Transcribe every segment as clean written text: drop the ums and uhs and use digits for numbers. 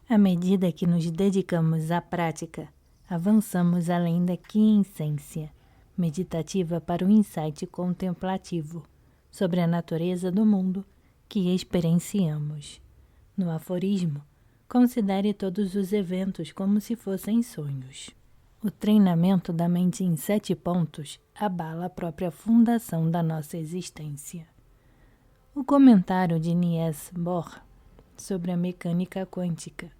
À medida que nos dedicamos à prática, avançamos além da quiescência meditativa para o insight contemplativo sobre a natureza do mundo que experienciamos. No aforismo, considere todos os eventos como se fossem sonhos. O treinamento da mente em 7 pontos abala a própria fundação da nossa existência. O comentário de Niels Bohr sobre a mecânica quântica.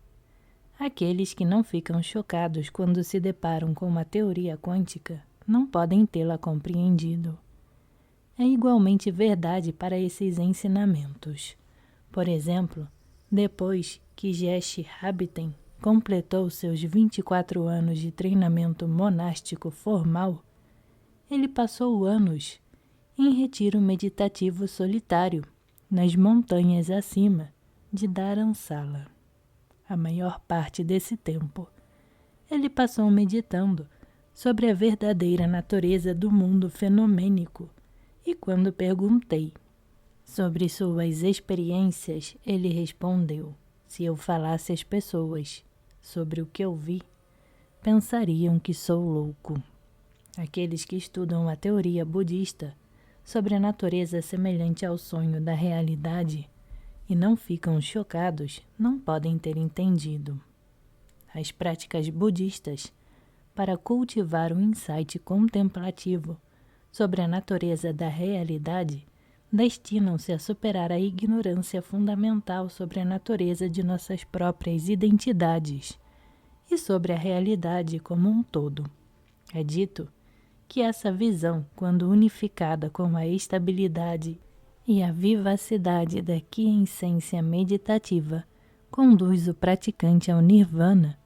Aqueles que não ficam chocados quando se deparam com uma teoria quântica não podem tê-la compreendido. É igualmente verdade para esses ensinamentos. Por exemplo, depois que Geshe Rabten completou seus 24 anos de treinamento monástico formal, ele passou anos em retiro meditativo solitário nas montanhas acima de Dharamsala. A maior parte desse tempo, ele passou meditando sobre a verdadeira natureza do mundo fenomênico, e quando perguntei sobre suas experiências, ele respondeu: se eu falasse às pessoas sobre o que eu vi, pensariam que sou louco. Aqueles que estudam a teoria budista sobre a natureza semelhante ao sonho da realidade e não ficam chocados, não podem ter entendido. As práticas budistas para cultivar o insight contemplativo sobre a natureza da realidade destinam-se a superar a ignorância fundamental sobre a natureza de nossas próprias identidades e sobre a realidade como um todo. É dito que essa visão, quando unificada com a estabilidade e a vivacidade da quiescência meditativa, conduz o praticante ao nirvana,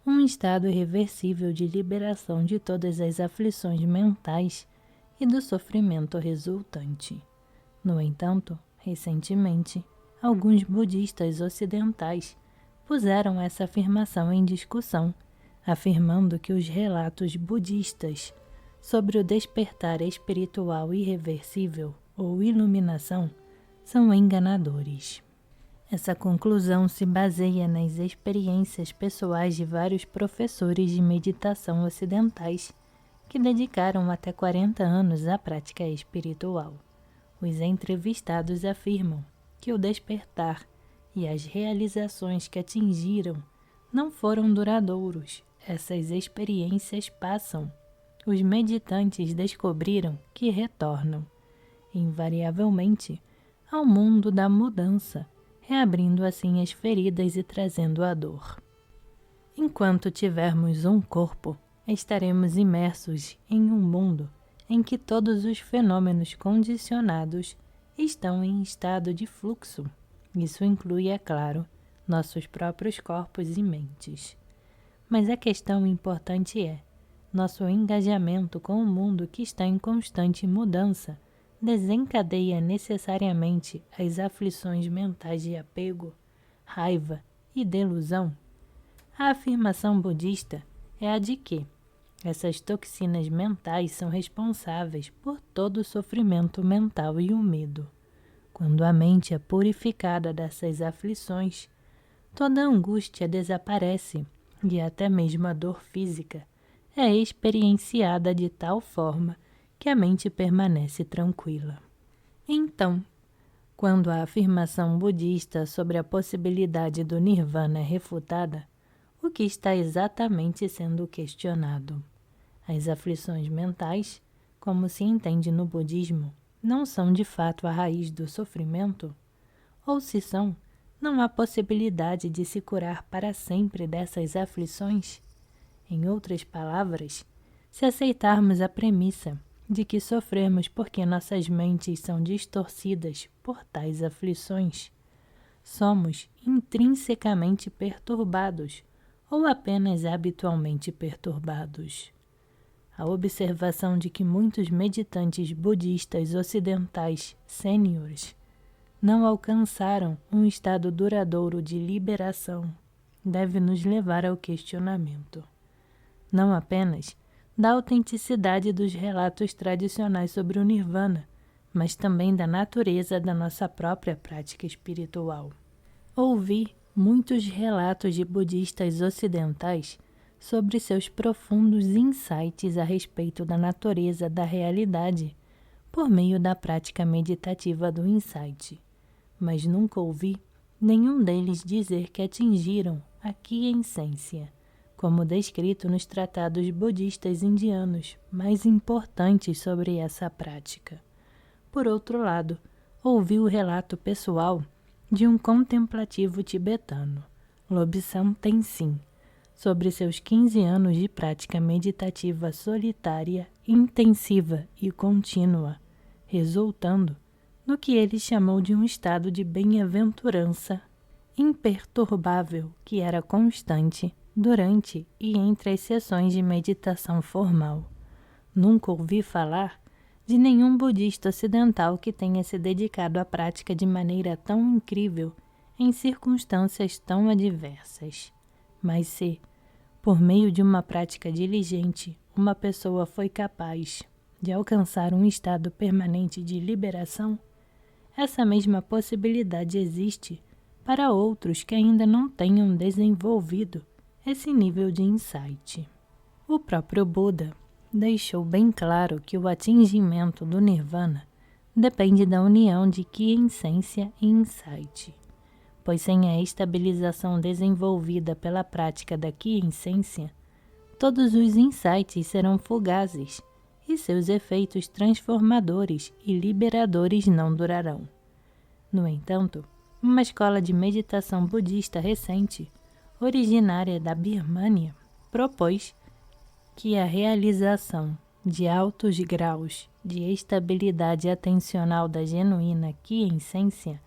um estado irreversível de liberação de todas as aflições mentais e do sofrimento resultante. No entanto, recentemente, alguns budistas ocidentais puseram essa afirmação em discussão, afirmando que os relatos budistas sobre o despertar espiritual irreversível ou iluminação são enganadores. Essa conclusão se baseia nas experiências pessoais de vários professores de meditação ocidentais que dedicaram até 40 anos à prática espiritual. Os entrevistados afirmam que o despertar e as realizações que atingiram não foram duradouros. Essas experiências passam. Os meditantes descobriram que retornam, invariavelmente, ao mundo da mudança, reabrindo assim as feridas e trazendo a dor. Enquanto tivermos um corpo, estaremos imersos em um mundo em que todos os fenômenos condicionados estão em estado de fluxo. Isso inclui, é claro, nossos próprios corpos e mentes. Mas a questão importante é: nosso engajamento com o mundo que está em constante mudança desencadeia necessariamente as aflições mentais de apego, raiva e delusão? A afirmação budista é a de que essas toxinas mentais são responsáveis por todo o sofrimento mental e o medo. Quando a mente é purificada dessas aflições, toda a angústia desaparece e até mesmo a dor física é experienciada de tal forma que a mente permanece tranquila. Então, quando a afirmação budista sobre a possibilidade do nirvana é refutada, o que está exatamente sendo questionado? As aflições mentais, como se entende no budismo, não são de fato a raiz do sofrimento? Ou se são, não há possibilidade de se curar para sempre dessas aflições? Em outras palavras, se aceitarmos a premissa de que sofremos porque nossas mentes são distorcidas por tais aflições, somos intrinsecamente perturbados ou apenas habitualmente perturbados. A observação de que muitos meditantes budistas ocidentais sêniores não alcançaram um estado duradouro de liberação deve nos levar ao questionamento, não apenas da autenticidade dos relatos tradicionais sobre o nirvana, mas também da natureza da nossa própria prática espiritual. Ouvi muitos relatos de budistas ocidentais sobre seus profundos insights a respeito da natureza da realidade por meio da prática meditativa do insight, mas nunca ouvi nenhum deles dizer que atingiram a quiescência, como descrito nos tratados budistas indianos mais importantes sobre essa prática. Por outro lado, ouvi o relato pessoal de um contemplativo tibetano, Lobsang Tenzin, sobre seus 15 anos de prática meditativa solitária, intensiva e contínua, resultando no que ele chamou de um estado de bem-aventurança imperturbável que era constante durante e entre as sessões de meditação formal. Nunca ouvi falar de nenhum budista ocidental que tenha se dedicado à prática de maneira tão incrível em circunstâncias tão adversas. Mas se, por meio de uma prática diligente, uma pessoa foi capaz de alcançar um estado permanente de liberação, essa mesma possibilidade existe para outros que ainda não tenham desenvolvido esse nível de insight. O próprio Buda deixou bem claro que o atingimento do Nirvana depende da união de quiescência e insight, pois sem a estabilização desenvolvida pela prática da quiescência, todos os insights serão fugazes e seus efeitos transformadores e liberadores não durarão. No entanto, uma escola de meditação budista recente, originária da Birmânia, propôs que a realização de altos graus de estabilidade atencional da genuína quiescência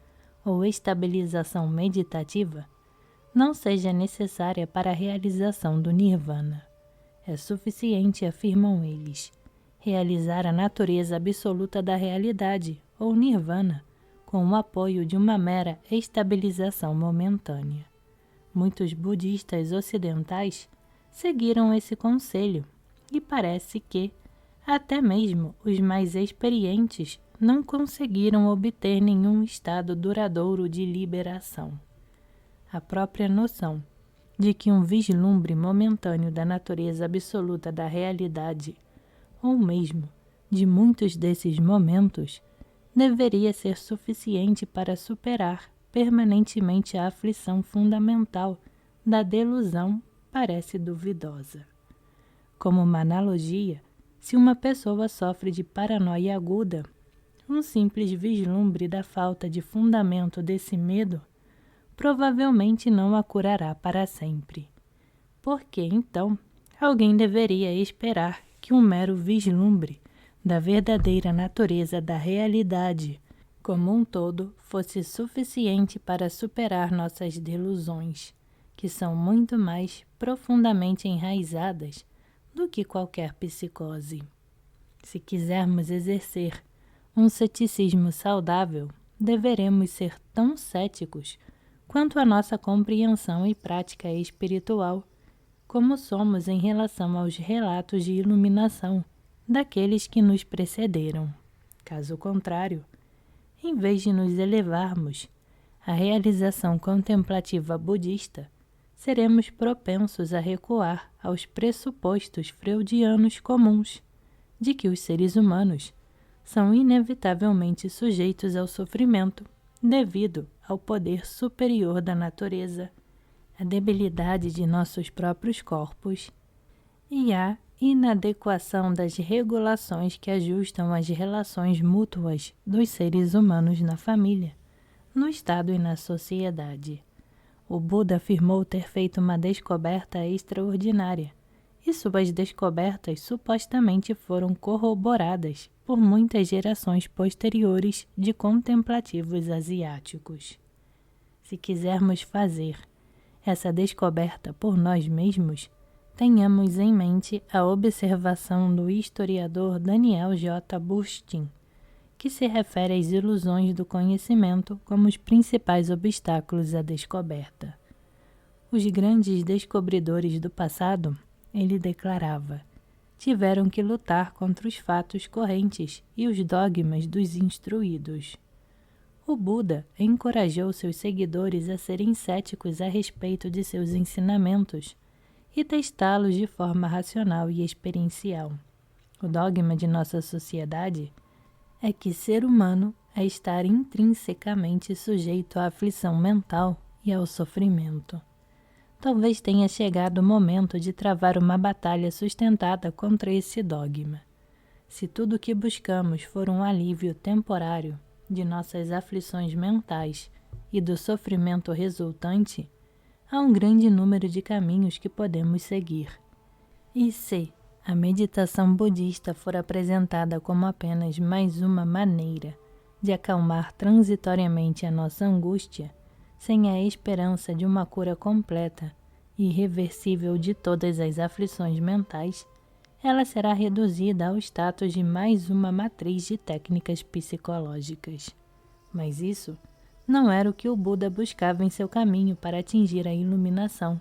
ou estabilização meditativa não seja necessária para a realização do Nirvana. É suficiente, afirmam eles, realizar a natureza absoluta da realidade, ou Nirvana, com o apoio de uma mera estabilização momentânea. Muitos budistas ocidentais seguiram esse conselho e parece que, até mesmo os mais experientes, não conseguiram obter nenhum estado duradouro de liberação. A própria noção de que um vislumbre momentâneo da natureza absoluta da realidade, ou mesmo de muitos desses momentos, deveria ser suficiente para superar permanentemente a aflição fundamental da delusão parece duvidosa. Como uma analogia, se uma pessoa sofre de paranoia aguda, um simples vislumbre da falta de fundamento desse medo provavelmente não a curará para sempre. Porque, então, alguém deveria esperar que um mero vislumbre da verdadeira natureza da realidade como um todo fosse suficiente para superar nossas delusões, que são muito mais profundamente enraizadas do que qualquer psicose. Se quisermos exercer um ceticismo saudável, deveremos ser tão céticos quanto a nossa compreensão e prática espiritual, como somos em relação aos relatos de iluminação daqueles que nos precederam. Caso contrário, em vez de nos elevarmos à realização contemplativa budista, seremos propensos a recuar aos pressupostos freudianos comuns de que os seres humanos são inevitavelmente sujeitos ao sofrimento devido ao poder superior da natureza, à debilidade de nossos próprios corpos e à inadequação das regulações que ajustam as relações mútuas dos seres humanos na família, no Estado e na sociedade. O Buda afirmou ter feito uma descoberta extraordinária, e suas descobertas supostamente foram corroboradas por muitas gerações posteriores de contemplativos asiáticos. Se quisermos fazer essa descoberta por nós mesmos, tenhamos em mente a observação do historiador Daniel J. Burstein, que se refere às ilusões do conhecimento como os principais obstáculos à descoberta. Os grandes descobridores do passado, ele declarava, tiveram que lutar contra os fatos correntes e os dogmas dos instruídos. O Buda encorajou seus seguidores a serem céticos a respeito de seus ensinamentos e testá-los de forma racional e experiencial. O dogma de nossa sociedade é que ser humano é estar intrinsecamente sujeito à aflição mental e ao sofrimento. Talvez tenha chegado o momento de travar uma batalha sustentada contra esse dogma. Se tudo o que buscamos for um alívio temporário de nossas aflições mentais e do sofrimento resultante, há um grande número de caminhos que podemos seguir. E se a meditação budista for apresentada como apenas mais uma maneira de acalmar transitoriamente a nossa angústia, sem a esperança de uma cura completa e irreversível de todas as aflições mentais, ela será reduzida ao status de mais uma matriz de técnicas psicológicas. Mas isso não era o que o Buda buscava em seu caminho para atingir a iluminação,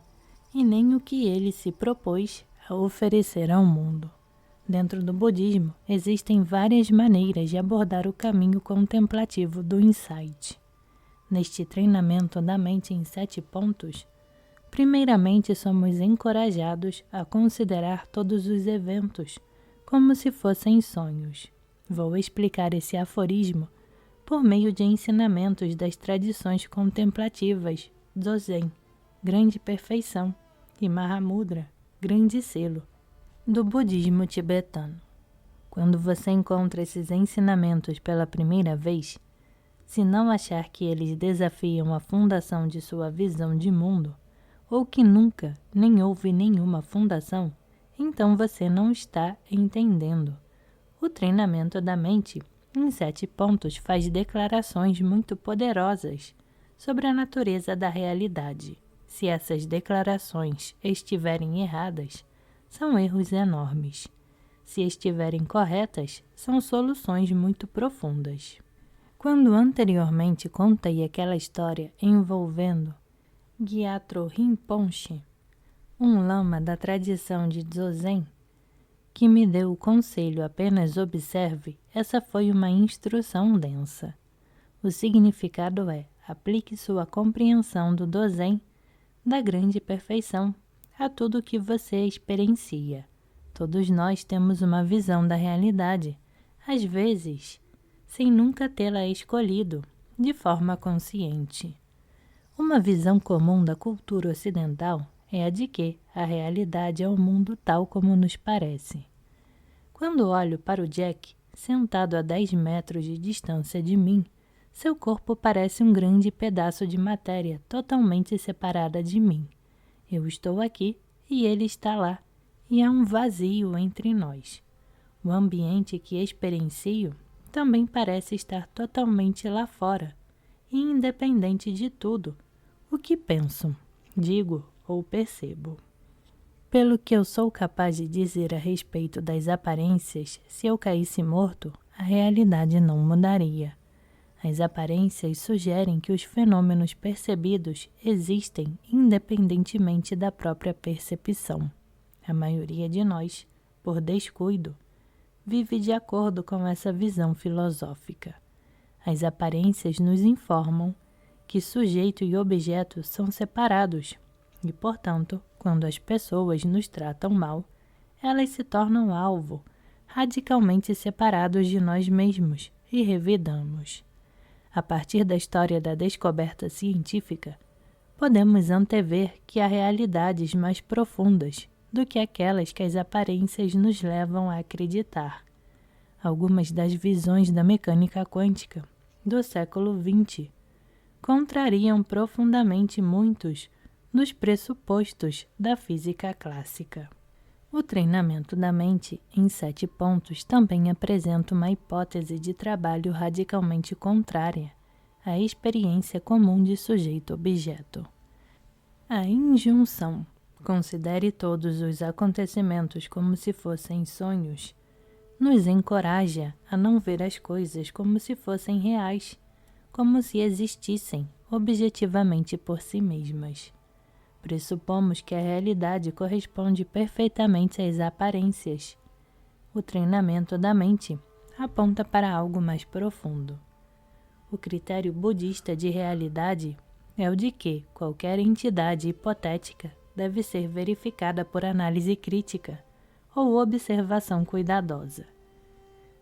e nem o que ele se propôs a oferecer ao mundo. Dentro do budismo, existem várias maneiras de abordar o caminho contemplativo do insight. Neste treinamento da mente em 7 pontos, primeiramente somos encorajados a considerar todos os eventos como se fossem sonhos. Vou explicar esse aforismo por meio de ensinamentos das tradições contemplativas Zazen, grande perfeição, e Mahamudra, grande selo, do budismo tibetano. Quando você encontra esses ensinamentos pela primeira vez, se não achar que eles desafiam a fundação de sua visão de mundo, ou que nunca nem houve nenhuma fundação, então você não está entendendo. O treinamento da mente, em 7 pontos, faz declarações muito poderosas sobre a natureza da realidade. Se essas declarações estiverem erradas, são erros enormes. Se estiverem corretas, são soluções muito profundas. Quando anteriormente contei aquela história envolvendo Gyatro Rinpoche, um lama da tradição de Zazen, que me deu o conselho apenas observe, essa foi uma instrução densa. O significado é: aplique sua compreensão do Zazen, da grande perfeição, a tudo que você experiencia. Todos nós temos uma visão da realidade, às vezes, sem nunca tê-la escolhido, de forma consciente. Uma visão comum da cultura ocidental é a de que a realidade é o mundo tal como nos parece. Quando olho para o Jack, sentado a 10 metros de distância de mim, seu corpo parece um grande pedaço de matéria totalmente separada de mim. Eu estou aqui e ele está lá, e há um vazio entre nós. O ambiente que experiencio também parece estar totalmente lá fora, e independente de tudo o que penso, digo ou percebo. Pelo que eu sou capaz de dizer a respeito das aparências, se eu caísse morto, a realidade não mudaria. As aparências sugerem que os fenômenos percebidos existem independentemente da própria percepção. A maioria de nós, por descuido, vive de acordo com essa visão filosófica. As aparências nos informam que sujeito e objeto são separados e, portanto, quando as pessoas nos tratam mal, elas se tornam alvo, radicalmente separados de nós mesmos, e revidamos. A partir da história da descoberta científica, podemos antever que há realidades mais profundas do que aquelas que as aparências nos levam a acreditar. Algumas das visões da mecânica quântica do século XX contrariam profundamente muitos dos pressupostos da física clássica. O treinamento da mente em 7 pontos também apresenta uma hipótese de trabalho radicalmente contrária à experiência comum de sujeito-objeto. A injunção "considere todos os acontecimentos como se fossem sonhos" nos encoraja a não ver as coisas como se fossem reais, como se existissem objetivamente por si mesmas. Pressupomos que a realidade corresponde perfeitamente às aparências. O treinamento da mente aponta para algo mais profundo. O critério budista de realidade é o de que qualquer entidade hipotética deve ser verificada por análise crítica ou observação cuidadosa.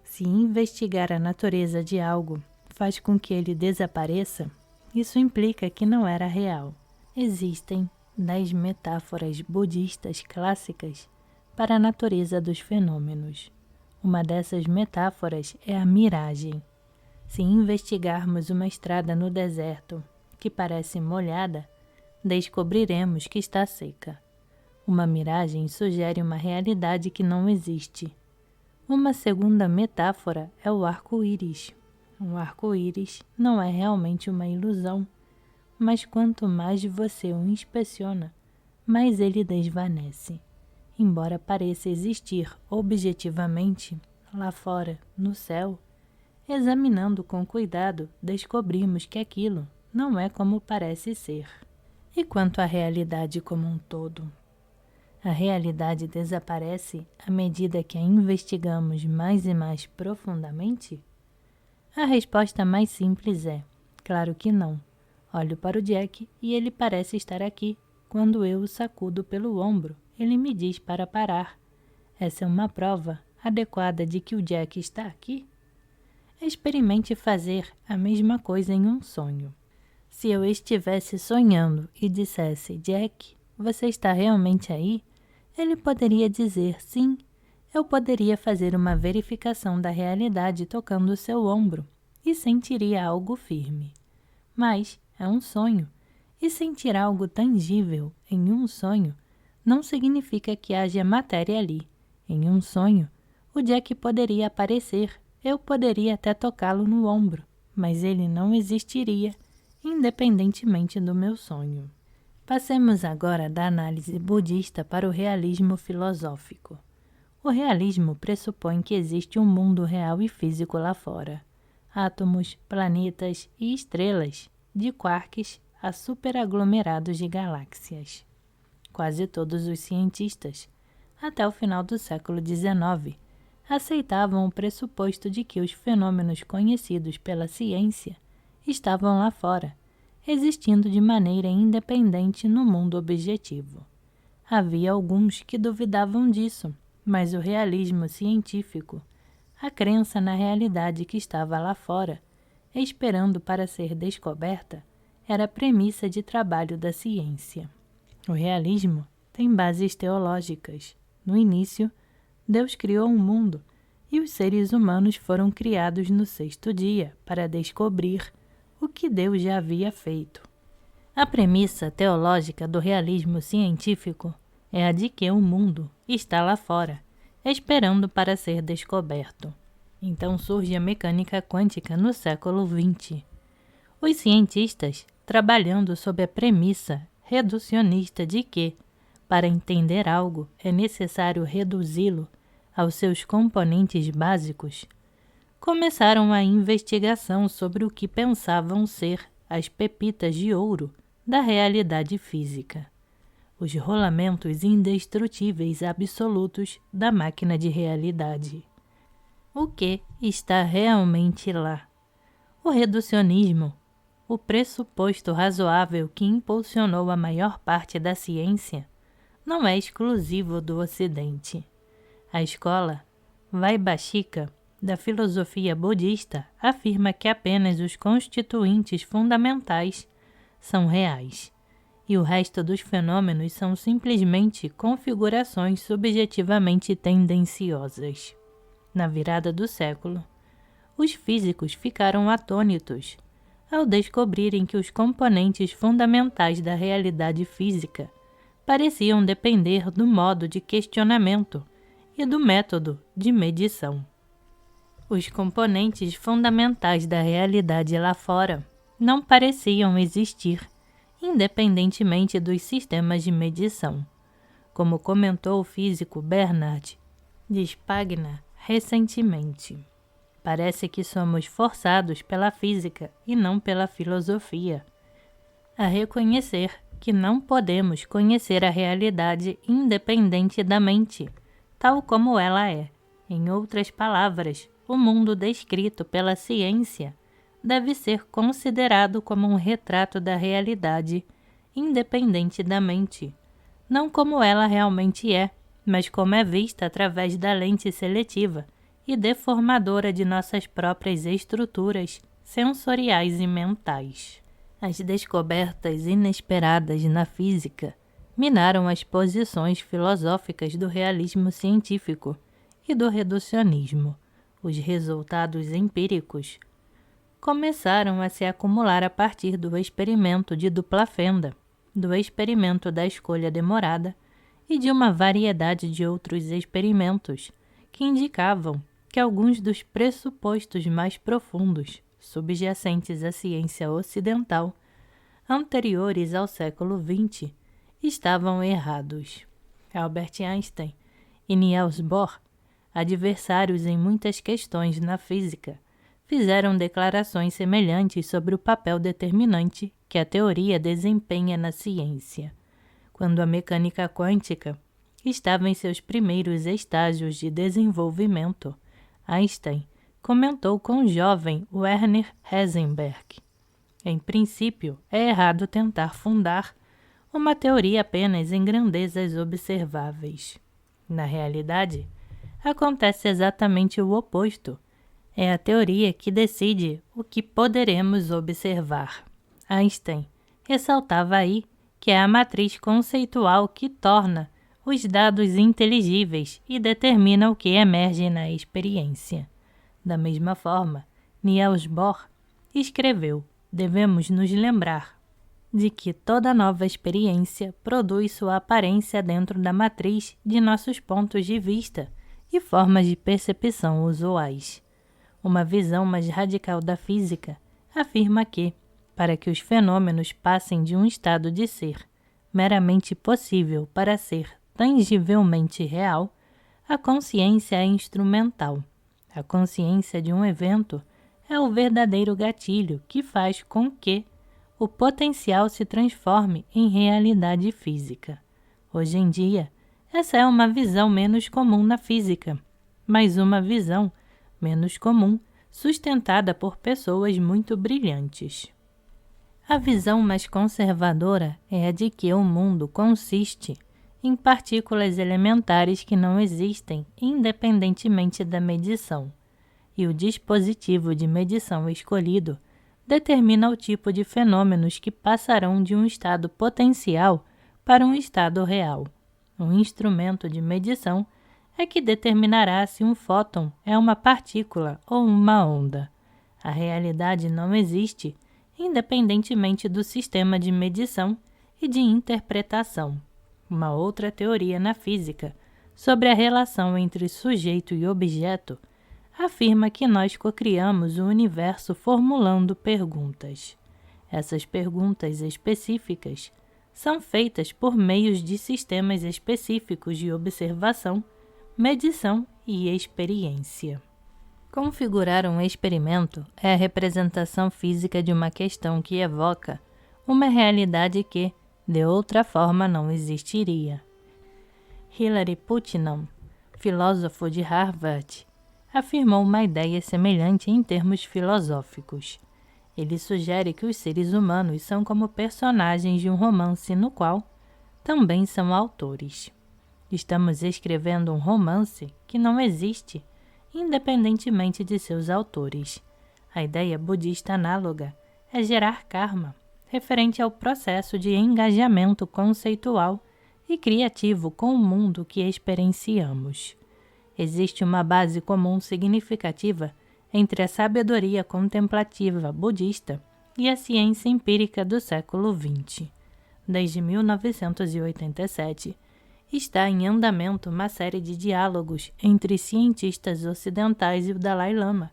Se investigar a natureza de algo faz com que ele desapareça, isso implica que não era real. Existem 10 metáforas budistas clássicas para a natureza dos fenômenos. Uma dessas metáforas é a miragem. Se investigarmos uma estrada no deserto que parece molhada, descobriremos que está seca. Uma miragem sugere uma realidade que não existe. Uma segunda metáfora é o arco-íris. O arco-íris não é realmente uma ilusão, mas quanto mais você o inspeciona, mais ele desvanece. Embora pareça existir objetivamente lá fora, no céu, examinando com cuidado, descobrimos que aquilo não é como parece ser. E quanto à realidade como um todo? A realidade desaparece à medida que a investigamos mais e mais profundamente? A resposta mais simples é: claro que não. Olho para o Jack e ele parece estar aqui. Quando eu o sacudo pelo ombro, ele me diz para parar. Essa é uma prova adequada de que o Jack está aqui? Experimente fazer a mesma coisa em um sonho. Se eu estivesse sonhando e dissesse: Jack, você está realmente aí? Ele poderia dizer sim. Eu poderia fazer uma verificação da realidade tocando o seu ombro e sentiria algo firme. Mas é um sonho, e sentir algo tangível em um sonho não significa que haja matéria ali. Em um sonho, o Jack poderia aparecer, eu poderia até tocá-lo no ombro, mas ele não existiria, independentemente do meu sonho. Passemos agora da análise budista para o realismo filosófico. O realismo pressupõe que existe um mundo real e físico lá fora. Átomos, planetas e estrelas, de quarks a superaglomerados de galáxias. Quase todos os cientistas, até o final do século XIX, aceitavam o pressuposto de que os fenômenos conhecidos pela ciência estavam lá fora, existindo de maneira independente no mundo objetivo. Havia alguns que duvidavam disso, mas o realismo científico, a crença na realidade que estava lá fora, esperando para ser descoberta, era a premissa de trabalho da ciência. O realismo tem bases teológicas. No início, Deus criou o mundo e os seres humanos foram criados no 6º dia para descobrir o que Deus já havia feito. A premissa teológica do realismo científico é a de que o mundo está lá fora, esperando para ser descoberto. Então surge a mecânica quântica no século XX. Os cientistas, trabalhando sob a premissa reducionista de que, para entender algo, é necessário reduzi-lo aos seus componentes básicos, começaram a investigação sobre o que pensavam ser as pepitas de ouro da realidade física, os rolamentos indestrutíveis absolutos da máquina de realidade. O que está realmente lá? O reducionismo, o pressuposto razoável que impulsionou a maior parte da ciência, não é exclusivo do Ocidente. A escola Vaibhashika da filosofia budista afirma que apenas os constituintes fundamentais são reais, e o resto dos fenômenos são simplesmente configurações subjetivamente tendenciosas. Na virada do século, os físicos ficaram atônitos ao descobrirem que os componentes fundamentais da realidade física pareciam depender do modo de questionamento e do método de medição. Os componentes fundamentais da realidade lá fora não pareciam existir, independentemente dos sistemas de medição, como comentou o físico Bernard de Spagna recentemente. Parece que somos forçados pela física e não pela filosofia a reconhecer que não podemos conhecer a realidade independente da mente, tal como ela é. Em outras palavras, o mundo descrito pela ciência deve ser considerado como um retrato da realidade, independente da mente, não como ela realmente é, mas como é vista através da lente seletiva e deformadora de nossas próprias estruturas sensoriais e mentais. As descobertas inesperadas na física minaram as posições filosóficas do realismo científico e do reducionismo. Os resultados empíricos começaram a se acumular a partir do experimento de dupla fenda, do experimento da escolha demorada e de uma variedade de outros experimentos que indicavam que alguns dos pressupostos mais profundos subjacentes à ciência ocidental, anteriores ao século XX, estavam errados. Albert Einstein e Niels Bohr, adversários em muitas questões na física, fizeram declarações semelhantes sobre o papel determinante que a teoria desempenha na ciência. Quando a mecânica quântica estava em seus primeiros estágios de desenvolvimento, Einstein comentou com o jovem Werner Heisenberg: em princípio, é errado tentar fundar uma teoria apenas em grandezas observáveis. Na realidade, acontece exatamente o oposto. É a teoria que decide o que poderemos observar. Einstein ressaltava aí que é a matriz conceitual que torna os dados inteligíveis e determina o que emerge na experiência. Da mesma forma, Niels Bohr escreveu: devemos nos lembrar de que toda nova experiência produz sua aparência dentro da matriz de nossos pontos de vista e formas de percepção usuais. Uma visão mais radical da física afirma que, para que os fenômenos passem de um estado de ser meramente possível para ser tangivelmente real, a consciência é instrumental. A consciência de um evento é o verdadeiro gatilho que faz com que o potencial se transforme em realidade física. Hoje em dia, essa é uma visão menos comum na física, mas uma visão menos comum sustentada por pessoas muito brilhantes. A visão mais conservadora é a de que o mundo consiste em partículas elementares que não existem independentemente da medição, e o dispositivo de medição escolhido determina o tipo de fenômenos que passarão de um estado potencial para um estado real. Um instrumento de medição é que determinará se um fóton é uma partícula ou uma onda. A realidade não existe, independentemente do sistema de medição e de interpretação. Uma outra teoria na física sobre a relação entre sujeito e objeto afirma que nós cocriamos o universo formulando perguntas. Essas perguntas específicas são feitas por meios de sistemas específicos de observação, medição e experiência. Configurar um experimento é a representação física de uma questão que evoca uma realidade que, de outra forma, não existiria. Hilary Putnam, filósofo de Harvard, afirmou uma ideia semelhante em termos filosóficos. Ele sugere que os seres humanos são como personagens de um romance no qual também são autores. Estamos escrevendo um romance que não existe, independentemente de seus autores. A ideia budista análoga é gerar karma, referente ao processo de engajamento conceitual e criativo com o mundo que experienciamos. Existe uma base comum significativa entre a sabedoria contemplativa budista e a ciência empírica do século XX. Desde 1987, está em andamento uma série de diálogos entre cientistas ocidentais e o Dalai Lama,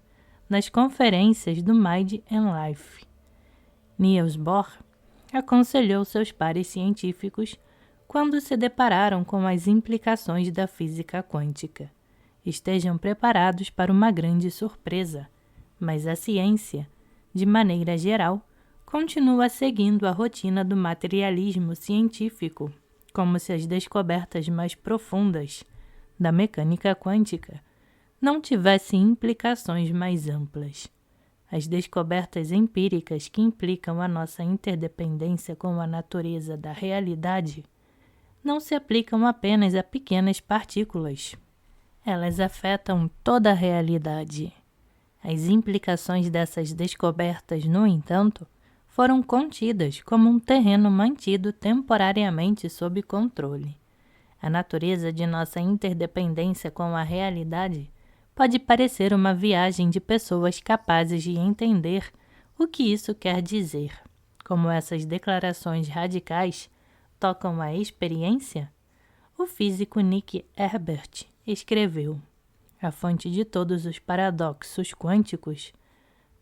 nas conferências do Mind and Life. Niels Bohr aconselhou seus pares científicos quando se depararam com as implicações da física quântica. Estejam preparados para uma grande surpresa, mas a ciência, de maneira geral, continua seguindo a rotina do materialismo científico, como se as descobertas mais profundas da mecânica quântica não tivessem implicações mais amplas. As descobertas empíricas que implicam a nossa interdependência com a natureza da realidade não se aplicam apenas a pequenas partículas. Elas afetam toda a realidade. As implicações dessas descobertas, no entanto, foram contidas como um terreno mantido temporariamente sob controle. A natureza de nossa interdependência com a realidade pode parecer uma viagem de pessoas capazes de entender o que isso quer dizer. Como essas declarações radicais tocam a experiência, o físico Nick Herbert escreveu: a fonte de todos os paradoxos quânticos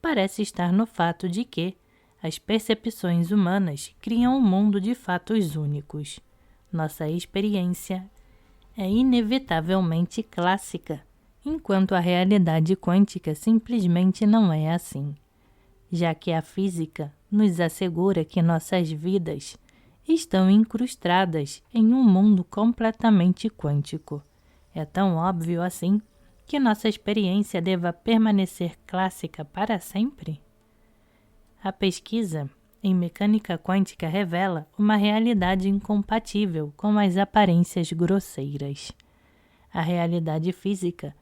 parece estar no fato de que as percepções humanas criam um mundo de fatos únicos. Nossa experiência é inevitavelmente clássica, enquanto a realidade quântica simplesmente não é assim, já que a física nos assegura que nossas vidas estão incrustadas em um mundo completamente quântico. É tão óbvio assim que nossa experiência deva permanecer clássica para sempre? A pesquisa em mecânica quântica revela uma realidade incompatível com as aparências grosseiras. A realidade física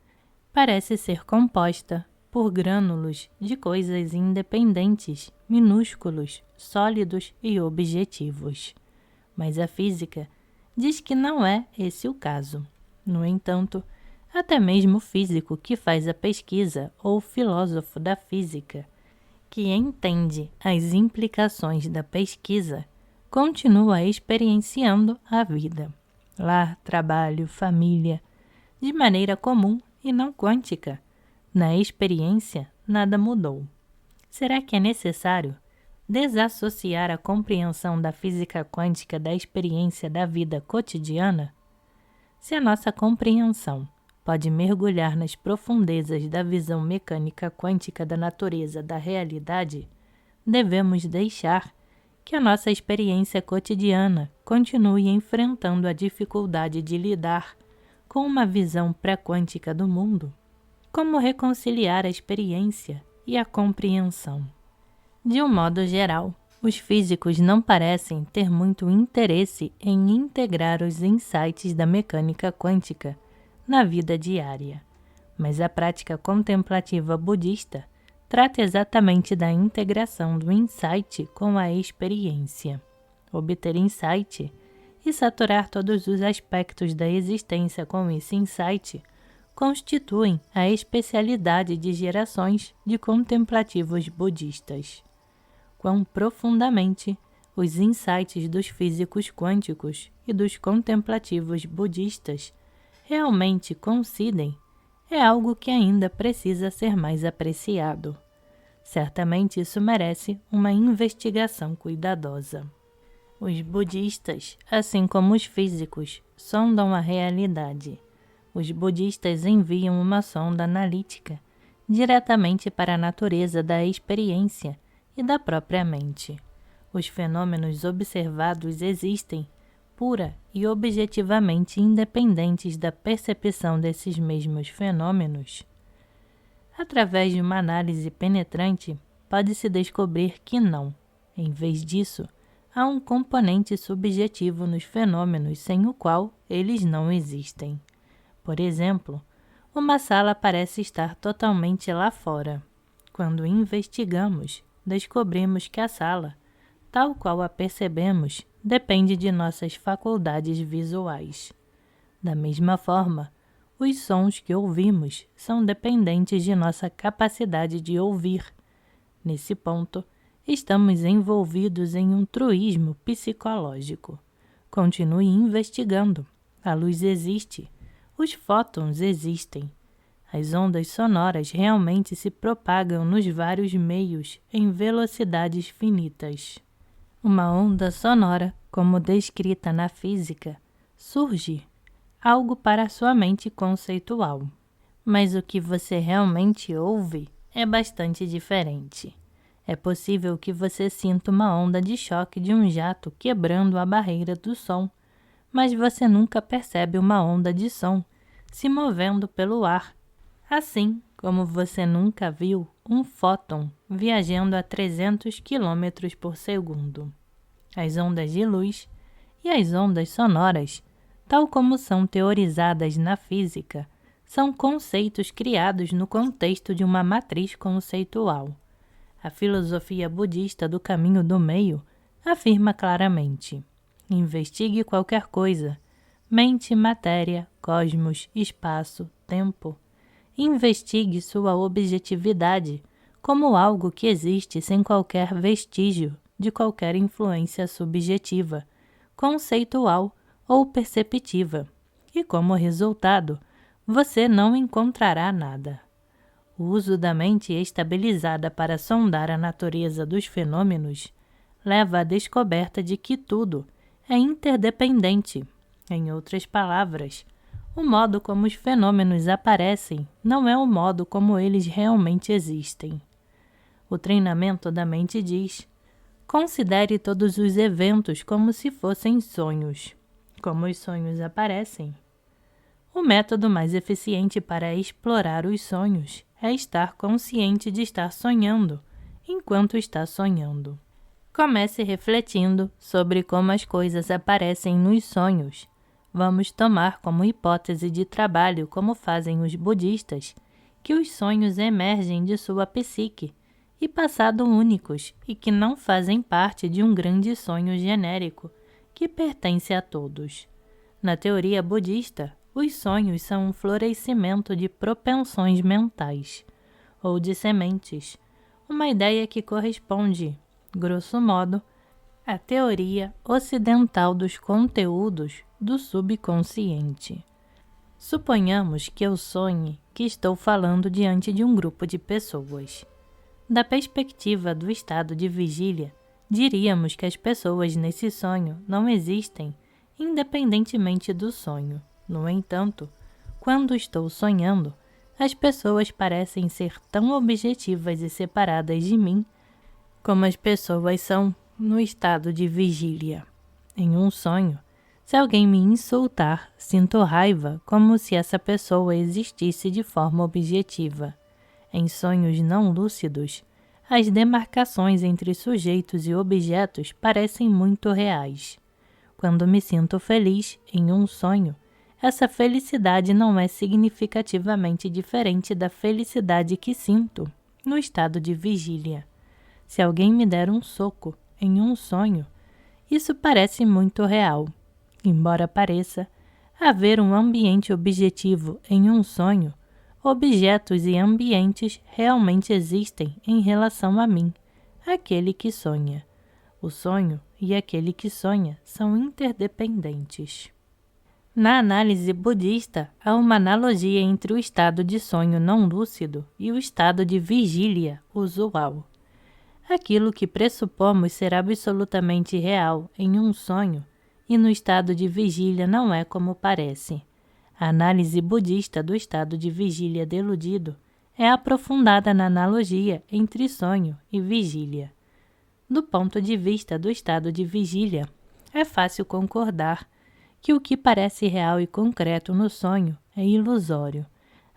parece ser composta por grânulos de coisas independentes, minúsculos, sólidos e objetivos. Mas a física diz que não é esse o caso. No entanto, até mesmo o físico que faz a pesquisa ou o filósofo da física, que entende as implicações da pesquisa, continua experienciando a vida, lar, trabalho, família, de maneira comum e não quântica. Na experiência, nada mudou. Será que é necessário desassociar a compreensão da física quântica da experiência da vida cotidiana? Se a nossa compreensão pode mergulhar nas profundezas da visão mecânica quântica da natureza da realidade, devemos deixar que a nossa experiência cotidiana continue enfrentando a dificuldade de lidar com uma visão pré-quântica do mundo. Como reconciliar a experiência e a compreensão? De um modo geral, os físicos não parecem ter muito interesse em integrar os insights da mecânica quântica na vida diária, mas a prática contemplativa budista trata exatamente da integração do insight com a experiência. Obter insight e saturar todos os aspectos da existência com esse insight constituem a especialidade de gerações de contemplativos budistas. Quão profundamente os insights dos físicos quânticos e dos contemplativos budistas realmente coincidem é algo que ainda precisa ser mais apreciado. Certamente isso merece uma investigação cuidadosa. Os budistas, assim como os físicos, sondam a realidade. Os budistas enviam uma sonda analítica diretamente para a natureza da experiência e da própria mente. Os fenômenos observados existem pura e objetivamente independentes da percepção desses mesmos fenômenos. Através de uma análise penetrante, pode-se descobrir que não. Em vez disso, há um componente subjetivo nos fenômenos sem o qual eles não existem. Por exemplo, uma sala parece estar totalmente lá fora. Quando investigamos, descobrimos que a sala, tal qual a percebemos, depende de nossas faculdades visuais. Da mesma forma, os sons que ouvimos são dependentes de nossa capacidade de ouvir. Nesse ponto, estamos envolvidos em um truísmo psicológico. Continue investigando. A luz existe. Os fótons existem. As ondas sonoras realmente se propagam nos vários meios em velocidades finitas. Uma onda sonora, como descrita na física, surge algo para a sua mente conceitual. Mas o que você realmente ouve é bastante diferente. É possível que você sinta uma onda de choque de um jato quebrando a barreira do som, mas você nunca percebe uma onda de som se movendo pelo ar, assim como você nunca viu um fóton viajando a 300 km por segundo. As ondas de luz e as ondas sonoras, tal como são teorizadas na física, são conceitos criados no contexto de uma matriz conceitual. A filosofia budista do caminho do meio afirma claramente: investigue qualquer coisa, mente, matéria, cosmos, espaço, tempo. Investigue sua objetividade como algo que existe sem qualquer vestígio de qualquer influência subjetiva, conceitual ou perceptiva, e como resultado, você não encontrará nada. O uso da mente estabilizada para sondar a natureza dos fenômenos leva à descoberta de que tudo é interdependente. Em outras palavras, o modo como os fenômenos aparecem não é o modo como eles realmente existem. O treinamento da mente diz: considere todos os eventos como se fossem sonhos. Como os sonhos aparecem? O método mais eficiente para explorar os sonhos é estar consciente de estar sonhando enquanto está sonhando. Comece refletindo sobre como as coisas aparecem nos sonhos. Vamos tomar como hipótese de trabalho, como fazem os budistas, que os sonhos emergem de sua psique e passado únicos e que não fazem parte de um grande sonho genérico que pertence a todos. Na teoria budista, os sonhos são um florescimento de propensões mentais, ou de sementes, uma ideia que corresponde, grosso modo, à teoria ocidental dos conteúdos do subconsciente. Suponhamos que eu sonhe que estou falando diante de um grupo de pessoas. Da perspectiva do estado de vigília, diríamos que as pessoas nesse sonho não existem independentemente do sonho. No entanto, quando estou sonhando, as pessoas parecem ser tão objetivas e separadas de mim como as pessoas são no estado de vigília. Em um sonho, se alguém me insultar, sinto raiva como se essa pessoa existisse de forma objetiva. Em sonhos não lúcidos, as demarcações entre sujeitos e objetos parecem muito reais. Quando me sinto feliz em um sonho, essa felicidade não é significativamente diferente da felicidade que sinto no estado de vigília. Se alguém me der um soco em um sonho, isso parece muito real. Embora pareça haver um ambiente objetivo em um sonho, objetos e ambientes realmente existem em relação a mim, aquele que sonha. O sonho e aquele que sonha são interdependentes. Na análise budista, há uma analogia entre o estado de sonho não lúcido e o estado de vigília usual. Aquilo que pressupomos ser absolutamente real em um sonho e no estado de vigília não é como parece. A análise budista do estado de vigília deludido é aprofundada na analogia entre sonho e vigília. Do ponto de vista do estado de vigília, é fácil concordar que o que parece real e concreto no sonho é ilusório,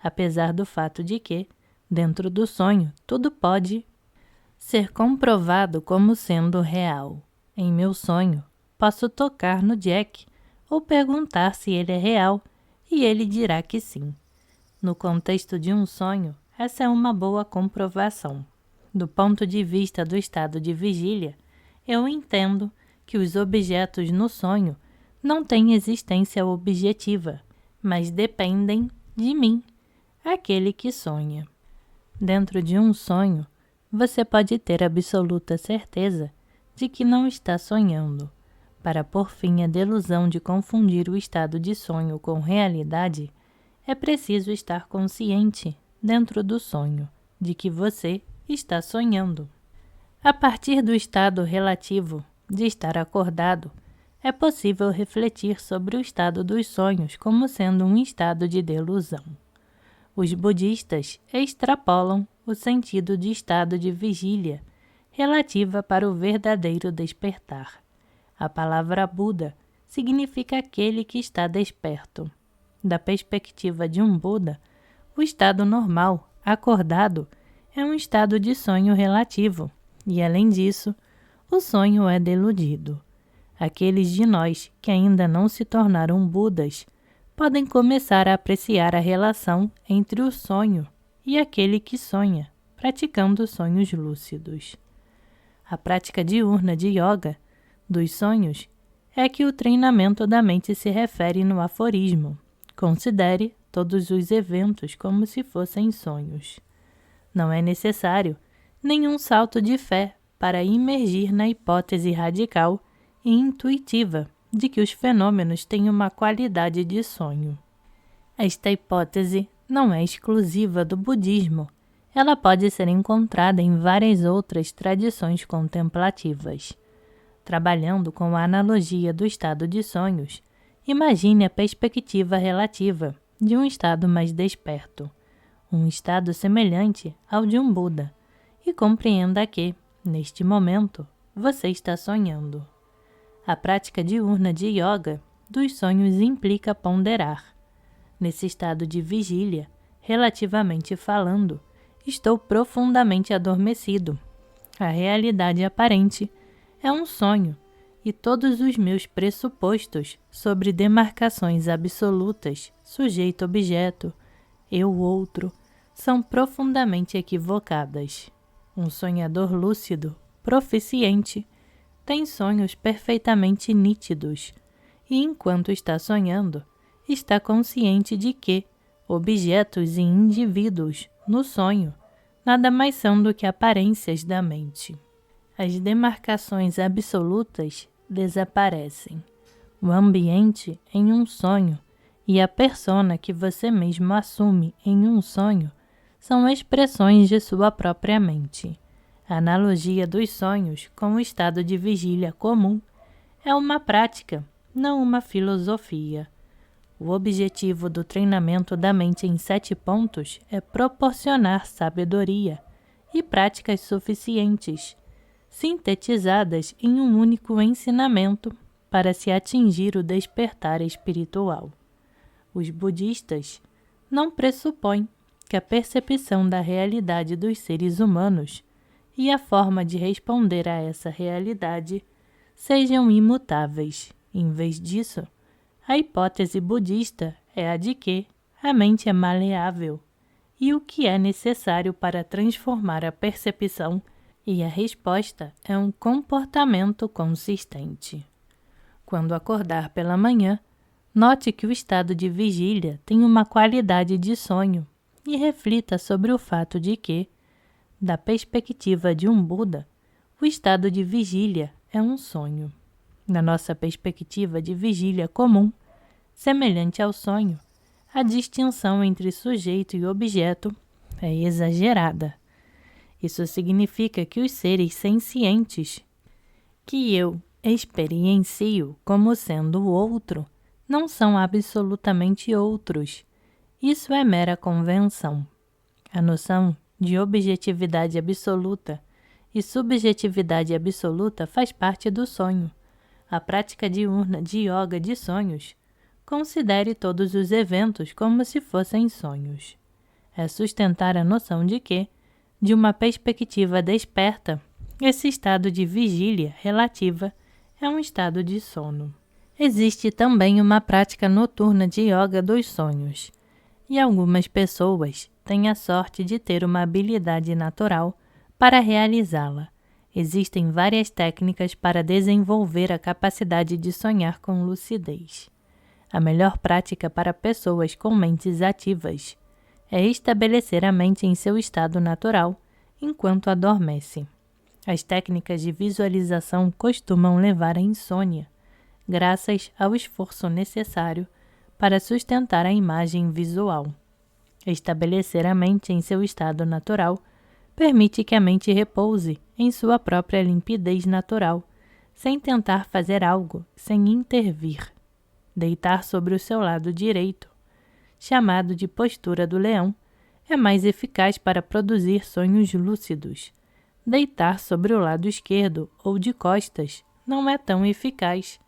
apesar do fato de que, dentro do sonho, tudo pode ser comprovado como sendo real. Em meu sonho, posso tocar no Jack ou perguntar se ele é real e ele dirá que sim. No contexto de um sonho, essa é uma boa comprovação. Do ponto de vista do estado de vigília, eu entendo que os objetos no sonho não têm existência objetiva, mas dependem de mim, aquele que sonha. Dentro de um sonho, você pode ter absoluta certeza de que não está sonhando. Para pôr fim à delusão de confundir o estado de sonho com realidade, é preciso estar consciente, dentro do sonho, de que você está sonhando. A partir do estado relativo de estar acordado, é possível refletir sobre o estado dos sonhos como sendo um estado de delusão. Os budistas extrapolam o sentido de estado de vigília relativa para o verdadeiro despertar. A palavra Buda significa aquele que está desperto. Da perspectiva de um Buda, o estado normal, acordado é um estado de sonho relativo, e além disso, o sonho é deludido. Aqueles de nós que ainda não se tornaram Budas podem começar a apreciar a relação entre o sonho e aquele que sonha, praticando sonhos lúcidos. A prática diurna de yoga dos sonhos é que o treinamento da mente se refere no aforismo. Considere todos os eventos como se fossem sonhos. Não é necessário nenhum salto de fé para imergir na hipótese radical e intuitiva de que os fenômenos têm uma qualidade de sonho. Esta hipótese não é exclusiva do budismo. Ela pode ser encontrada em várias outras tradições contemplativas. Trabalhando com a analogia do estado de sonhos, imagine a perspectiva relativa de um estado mais desperto, um estado semelhante ao de um Buda, e compreenda que, neste momento, você está sonhando. A prática diurna de yoga dos sonhos implica ponderar. Nesse estado de vigília, relativamente falando, estou profundamente adormecido. A realidade aparente é um sonho e todos os meus pressupostos sobre demarcações absolutas, sujeito-objeto, eu-outro, são profundamente equivocadas. Um sonhador lúcido, proficiente, tem sonhos perfeitamente nítidos e, enquanto está sonhando, está consciente de que objetos e indivíduos no sonho nada mais são do que aparências da mente. As demarcações absolutas desaparecem. O ambiente em um sonho e a persona que você mesmo assume em um sonho são expressões de sua própria mente. A analogia dos sonhos com o estado de vigília comum é uma prática, não uma filosofia. O objetivo do treinamento da mente em 7 pontos é proporcionar sabedoria e práticas suficientes, sintetizadas em um único ensinamento para se atingir o despertar espiritual. Os budistas não pressupõem que a percepção da realidade dos seres humanos e a forma de responder a essa realidade sejam imutáveis. Em vez disso, a hipótese budista é a de que a mente é maleável e o que é necessário para transformar a percepção e a resposta é um comportamento consistente. Quando acordar pela manhã, note que o estado de vigília tem uma qualidade de sonho e reflita sobre o fato de que, da perspectiva de um Buda, o estado de vigília é um sonho. Na nossa perspectiva de vigília comum, semelhante ao sonho, a distinção entre sujeito e objeto é exagerada. Isso significa que os seres sencientes, que eu experiencio como sendo o outro, não são absolutamente outros. Isso é mera convenção. A noção de objetividade absoluta e subjetividade absoluta faz parte do sonho. A prática diurna de yoga de sonhos considere todos os eventos como se fossem sonhos. É sustentar a noção de que, de uma perspectiva desperta, esse estado de vigília relativa é um estado de sono. Existe também uma prática noturna de yoga dos sonhos, e algumas pessoas têm a sorte de ter uma habilidade natural para realizá-la. Existem várias técnicas para desenvolver a capacidade de sonhar com lucidez. A melhor prática para pessoas com mentes ativas é estabelecer a mente em seu estado natural enquanto adormece. As técnicas de visualização costumam levar à insônia, graças ao esforço necessário para sustentar a imagem visual. Estabelecer a mente em seu estado natural permite que a mente repouse em sua própria limpidez natural, sem tentar fazer algo, sem intervir. Deitar sobre o seu lado direito, chamado de postura do leão, é mais eficaz para produzir sonhos lúcidos. Deitar sobre o lado esquerdo ou de costas não é tão eficaz,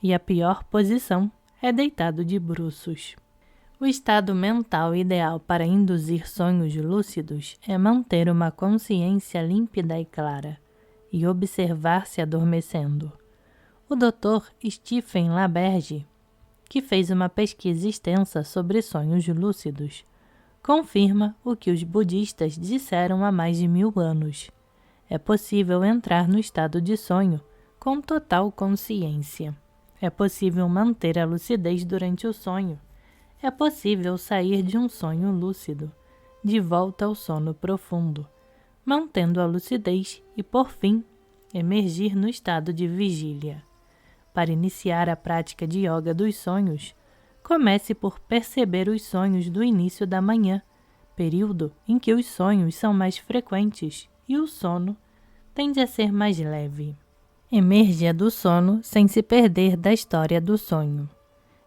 e a pior posição é deitado de bruços. O estado mental ideal para induzir sonhos lúcidos é manter uma consciência límpida e clara e observar-se adormecendo. O Dr. Stephen LaBerge, que fez uma pesquisa extensa sobre sonhos lúcidos, confirma o que os budistas disseram há mais de 1000 anos. É possível entrar no estado de sonho com total consciência. É possível manter a lucidez durante o sonho. É possível sair de um sonho lúcido, de volta ao sono profundo, mantendo a lucidez e, por fim, emergir no estado de vigília. Para iniciar a prática de yoga dos sonhos, comece por perceber os sonhos do início da manhã, período em que os sonhos são mais frequentes e o sono tende a ser mais leve. Emerja do sono sem se perder da história do sonho.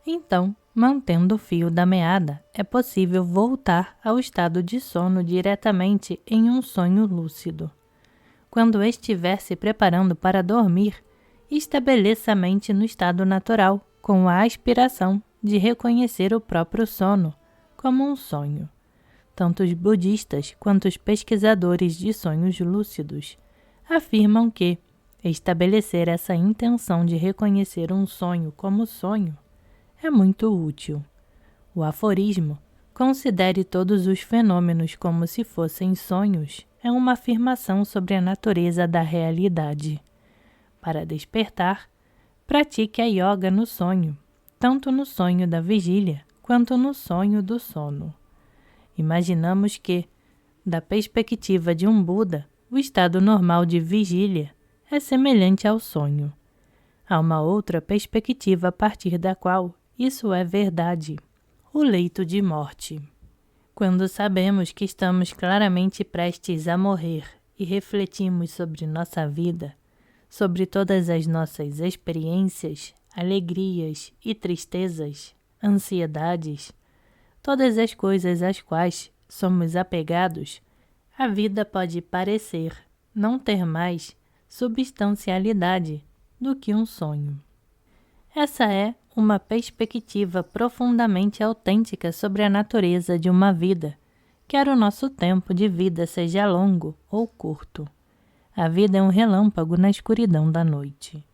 Então, mantendo o fio da meada, é possível voltar ao estado de sono diretamente em um sonho lúcido. Quando estiver se preparando para dormir, estabeleça a mente no estado natural, com a aspiração de reconhecer o próprio sono como um sonho. Tanto os budistas quanto os pesquisadores de sonhos lúcidos afirmam que estabelecer essa intenção de reconhecer um sonho como sonho é muito útil. O aforismo "considere todos os fenômenos como se fossem sonhos" é uma afirmação sobre a natureza da realidade. Para despertar, pratique a yoga no sonho, tanto no sonho da vigília quanto no sonho do sono. Imaginamos que, da perspectiva de um Buda, o estado normal de vigília é semelhante ao sonho. Há uma outra perspectiva a partir da qual isso é verdade: o leito de morte. Quando sabemos que estamos claramente prestes a morrer e refletimos sobre nossa vida, sobre todas as nossas experiências, alegrias e tristezas, ansiedades, todas as coisas às quais somos apegados, a vida pode parecer não ter mais substancialidade do que um sonho. Essa é uma perspectiva profundamente autêntica sobre a natureza de uma vida, quer o nosso tempo de vida seja longo ou curto. A vida é um relâmpago na escuridão da noite.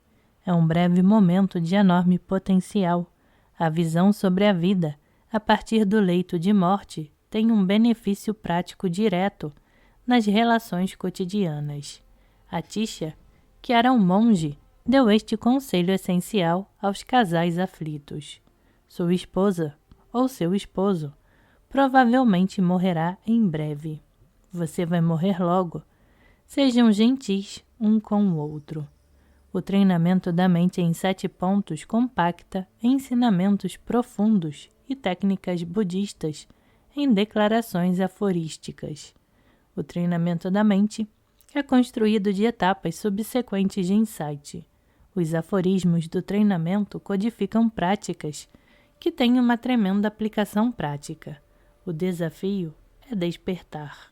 É um breve momento de enorme potencial. A visão sobre a vida, a partir do leito de morte, tem um benefício prático direto nas relações cotidianas. Atisha, que era um monge, deu este conselho essencial aos casais aflitos. Sua esposa, ou seu esposo, provavelmente morrerá em breve. Você vai morrer logo. Sejam gentis um com o outro. O treinamento da mente em 7 pontos compacta ensinamentos profundos e técnicas budistas em declarações aforísticas. O treinamento da mente é construído de etapas subsequentes de insight. Os aforismos do treinamento codificam práticas que têm uma tremenda aplicação prática. O desafio é despertar.